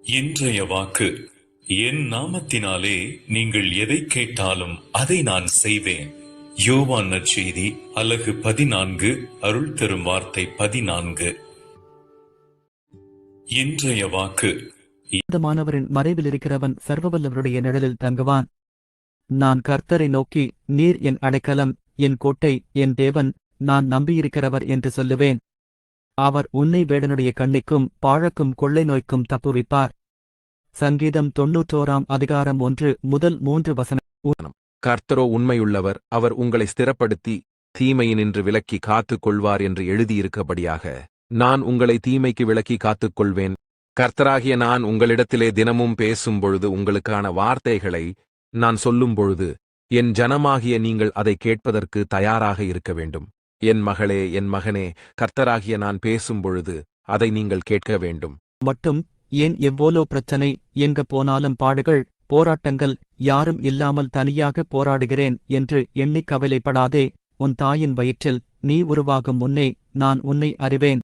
இன்றைய வாக்கு, என் நாமத்தினாலே நீங்கள் எதைக் கேட்டாலும் அதை நான் செய்வேன். யோவான் நற்செய்தி அலகு 14 அருள் தரும் வார்த்தை 14. இன்றைய வாக்கு, மாணவரின் மறைவில் இருக்கிறவன் சர்வவல்லவருடைய நிழலில் தங்குவான். நான் கர்த்தரை நோக்கி, நீர் என் அடைக்கலம், என் கோட்டை, என் தேவன், நான் நம்பியிருக்கிறவர் என்று சொல்லுவேன். அவர் உன்னை வேடனுடைய கண்ணிக்கும் பாழக்கும் கொள்ளை நோய்க்கும் தப்புவிப்பார். சங்கீதம் 91 அதிகாரம் 1 முதல் 3 வசனம். கர்த்தரோ உண்மையுள்ளவர், அவர் உங்களை ஸ்திரப்படுத்தி தீமையினின்று விலக்கி காத்துக் கொள்வார் என்று எழுதியிருக்கபடியாக நான் உங்களை தீமைக்கு விலக்கி காத்துக் கொள்வேன். கர்த்தராகிய நான் உங்களிடத்திலே தினமும் பேசும் பொழுது, உங்களுக்கான வார்த்தைகளை நான் சொல்லும் பொழுது, என் ஜனமாகிய நீங்கள் அதை கேட்பதற்கு தயாராக இருக்க வேண்டும். என் மகளே, என் மகனே, கர்த்தராகிய நான் பேசும் பொழுது அதை நீங்கள் கேட்க வேண்டும். மட்டும் ஏன் எவ்வளோ பிரச்சனை, எங்க போனாலும் பாடுகள், போராட்டங்கள், யாரும் இல்லாமல் தனியாக போராடுகிறேன் என்று எண்ணிக் கவலைப்படாதே. உன் தாயின் வயிற்றில் நீ உருவாகும் முன்னே நான் உன்னை அறிவேன்.